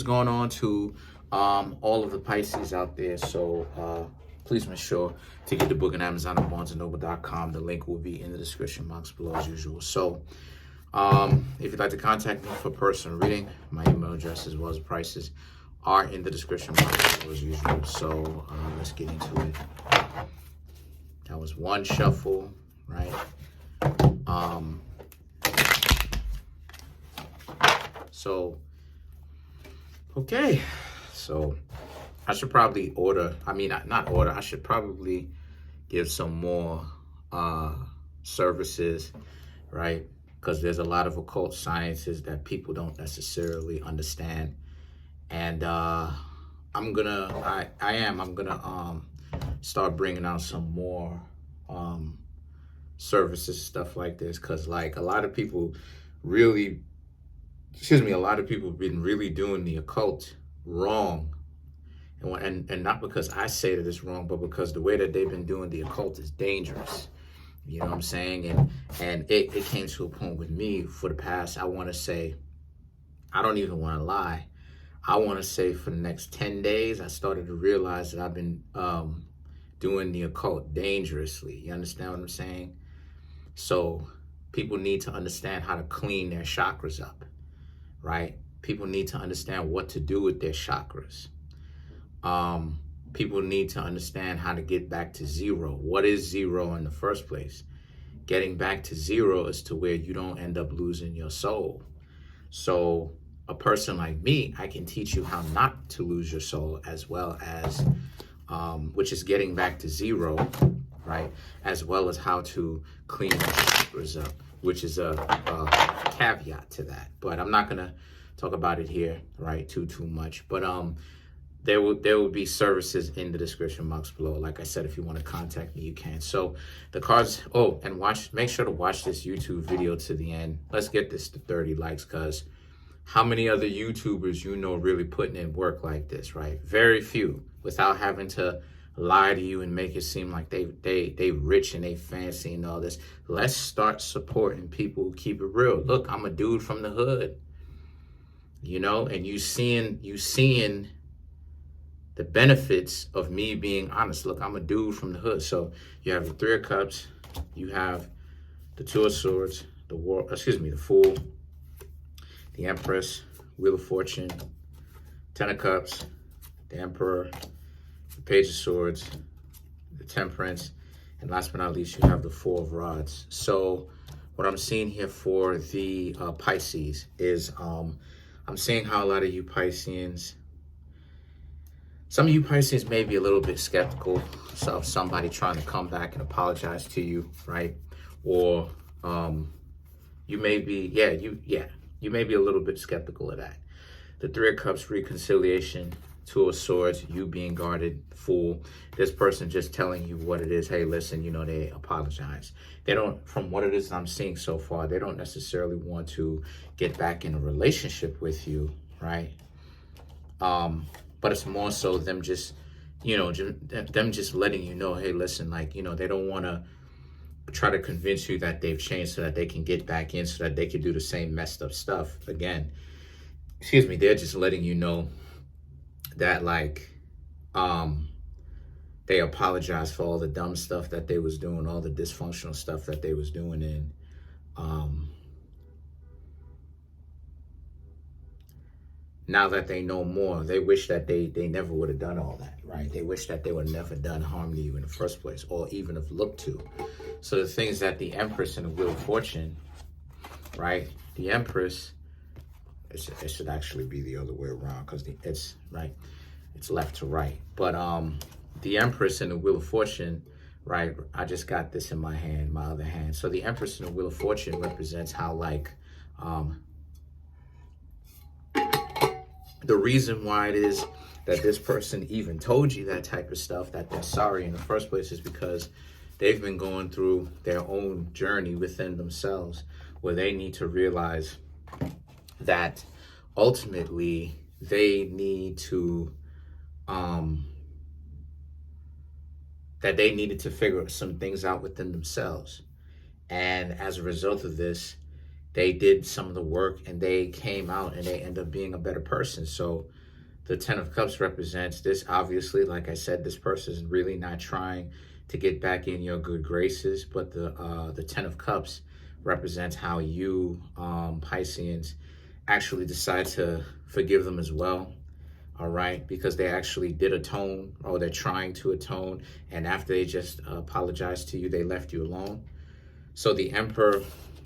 going on to all of the Pisces out there. So please make sure to get the book on Amazon and BarnesandNoble.com. The link will be in the description box below as usual. So if you'd like to contact me for personal reading, my email address as well as prices are in the description box below as usual. So let's get into it. That was one shuffle, right? Okay, so I should probably I should probably give some more services, right? Because there's a lot of occult sciences that people don't necessarily understand. And I'm gonna start bringing out some more services, stuff like this, because like a lot of people have been really doing the occult wrong, and not because I say that it's wrong, but because the way that they've been doing the occult is dangerous. You know what I'm saying? And it came to a point with me for the past, I want to say, I don't even want to lie, I want to say for the next 10 days, I started to realize that I've been doing the occult dangerously. You understand what I'm saying? So people need to understand how to clean their chakras up, right? People need to understand what to do with their chakras. People need to understand how to get back to zero. What is zero in the first place? Getting back to zero is to where you don't end up losing your soul. So a person like me, I can teach you how not to lose your soul, as well as, which is getting back to zero, right? As well as how to clean your chakras up, which is a caveat to that. But I'm not gonna talk about it here, right? Too much. But there will be services in the description box below. Like I said, if you want to contact me, you can. So the cards. Oh, and make sure to watch this YouTube video to the end. Let's get this to 30 likes, because how many other YouTubers you know really putting in work like this, right? Very few, without having to lie to you and make it seem like they rich and they fancy and all this. Let's start supporting people who keep it real. Look, I'm a dude from the hood, you know, and you seeing the benefits of me being honest. Look, I'm a dude from the hood. So you have the Three of Cups, you have the Two of Swords, the Fool, the Empress, Wheel of Fortune, Ten of Cups, the Emperor, the Page of Swords, the Temperance, and last but not least, you have the Four of Rods. So what I'm seeing here for the Pisces is I'm seeing how a lot of you Pisceans, some of you Pisces may be a little bit skeptical of somebody trying to come back and apologize to you, right? Or you may be, you may be a little bit skeptical of that. The Three of Cups, reconciliation. Two of Swords, you being guarded, Fool. This person just telling you what it is. Hey, listen, you know, they apologize. They don't, from what it is I'm seeing so far, they don't necessarily want to get back in a relationship with you, right? But it's more so them just, you know, them just letting you know, hey, listen, like, you know, they don't want to try to convince you that they've changed so that they can get back in, so that they can do the same messed up stuff again. Excuse me, they're just letting you know that, like, they apologize for all the dumb stuff that they was doing, all the dysfunctional stuff that they was doing, and now that they know more, they wish that they never would have done all that, right? They wish that they would have never done harm to you in the first place, or even have looked to. So the things that the Empress and the Wheel of Fortune, right? The Empress, it should actually be the other way around, because it's right, it's left to right. But the Empress and the Wheel of Fortune, right? I just got this in my hand, my other hand. So the Empress and the Wheel of Fortune represents how, like, the reason why it is that this person even told you that type of stuff, that they're sorry in the first place, is because they've been going through their own journey within themselves, where they need to realize that ultimately they need to, that they needed to figure some things out within themselves. And as a result of this, they did some of the work and they came out and they end up being a better person. So The Ten of Cups represents this. Obviously, like I said, this person is really not trying to get back in your good graces, but the Ten of Cups represents how you, Pisceans, actually decide to forgive them as well. All right, because they actually did atone, or they're trying to atone, and after they just apologized to you, they left you alone. So the Emperor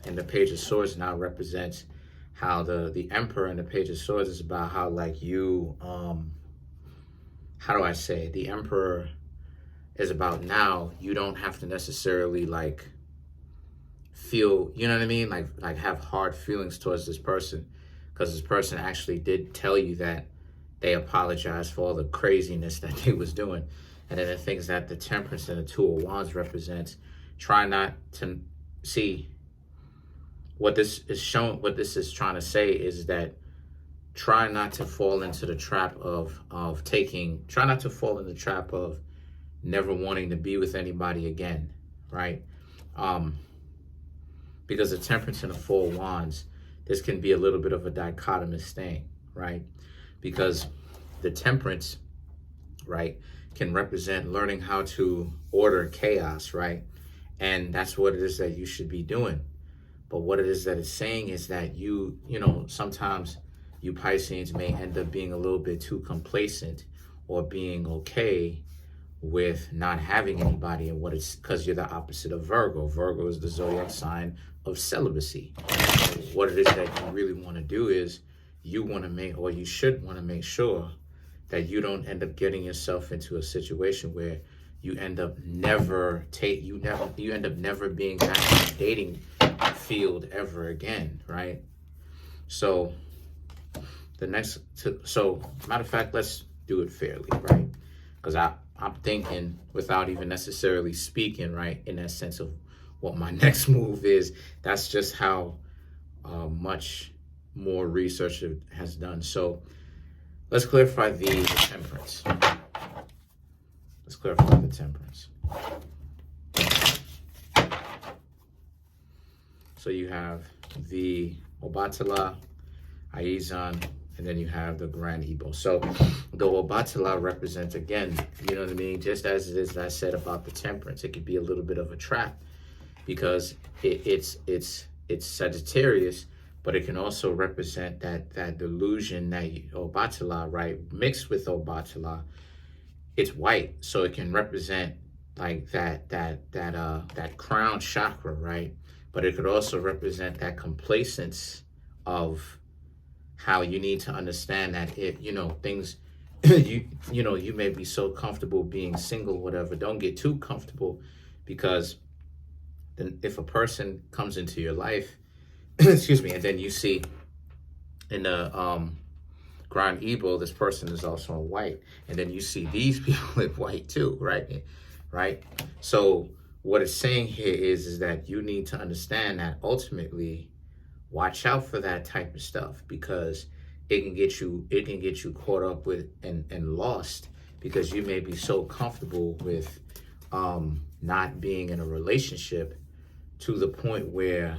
and the Page of Swords now represents how the Emperor and the Page of Swords is about how, like, you, how do I say, the Emperor is about now you don't have to necessarily, like, feel, you know what I mean, like have hard feelings towards this person, because this person actually did tell you that they apologized for all the craziness that they was doing. And then the things that the Temperance and the Two of Wands represents, try not to see what this is showing. What this is trying to say is that try not to fall into the trap of try not to fall in the trap of never wanting to be with anybody again, right? Because the Temperance and the Four of Wands, this can be a little bit of a dichotomous thing, right? Because the Temperance, right, can represent learning how to order chaos, right? And that's what it is that you should be doing. But what it is that it's saying is that you know, sometimes you Pisceans may end up being a little bit too complacent, or being okay with not having anybody, and what it's because you're the opposite of Virgo. Virgo is the zodiac sign of celibacy. So what it is that you really want to do is you want to make, or you should want to make sure that you don't end up getting yourself into a situation where you end up never being back in the dating field ever again, right? So matter of fact, let's do it fairly, right? Because I'm thinking, without even necessarily speaking, right, in that sense of what my next move is, that's just how much more research it has done. So let's clarify the Temperance. Let's clarify the Temperance. So you have the Obatala, Aizan, and then you have the Grand Igbo. So the Obatala represents, again, you know what I mean, just as it is that I said about the Temperance, it could be a little bit of a trap, because it's Sagittarius, but it can also represent that delusion that Obatala, right, mixed with Obatala, it's white, so it can represent like that crown chakra, right? But it could also represent that complacence of how you need to understand that things, you may be so comfortable being single, whatever. Don't get too comfortable, because then if a person comes into your life, excuse me, and then you see in the Grand Igbo, this person is also in white, and then you see these people in white too, right? Right? So what it's saying here is that you need to understand that ultimately, watch out for that type of stuff, because it can get you caught up with and lost, because you may be so comfortable with not being in a relationship, to the point where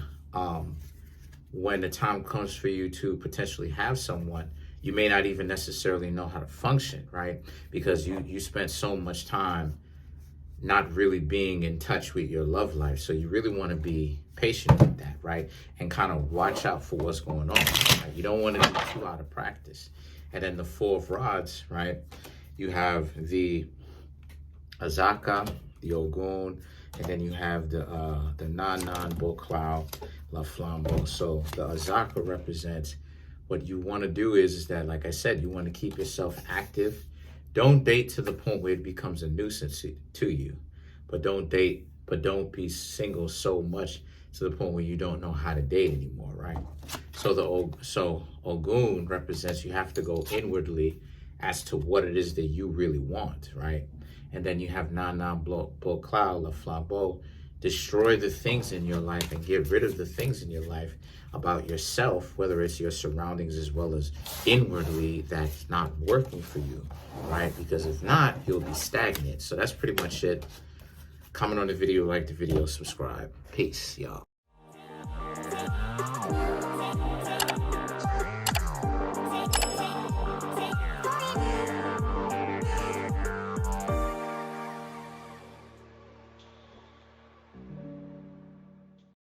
when the time comes for you to potentially have someone, you may not even necessarily know how to function, right? Because you spent so much time not really being in touch with your love life. So you really want to be patient with that, right? And kind of watch out for what's going on, right? You don't want to be too out of practice. And then the Four of Rods, right? You have the Azaka, the Ogun, and then you have the Nanan, Boklau, La Flambeau. So the Azaka represents what you want to do is that, like I said, you want to keep yourself active. Don't date to the point where it becomes a nuisance to you. But don't be single so much to the point where you don't know how to date anymore, right? So Ogun represents you have to go inwardly as to what it is that you really want, right? And then you have Nana Boklau, La Flambeau, destroy the things in your life and get rid of the things in your life about yourself, whether it's your surroundings as well as inwardly, that's not working for you, right? Because if not, you'll be stagnant. So that's pretty much it. Comment on the video, like the video, subscribe. Peace, y'all.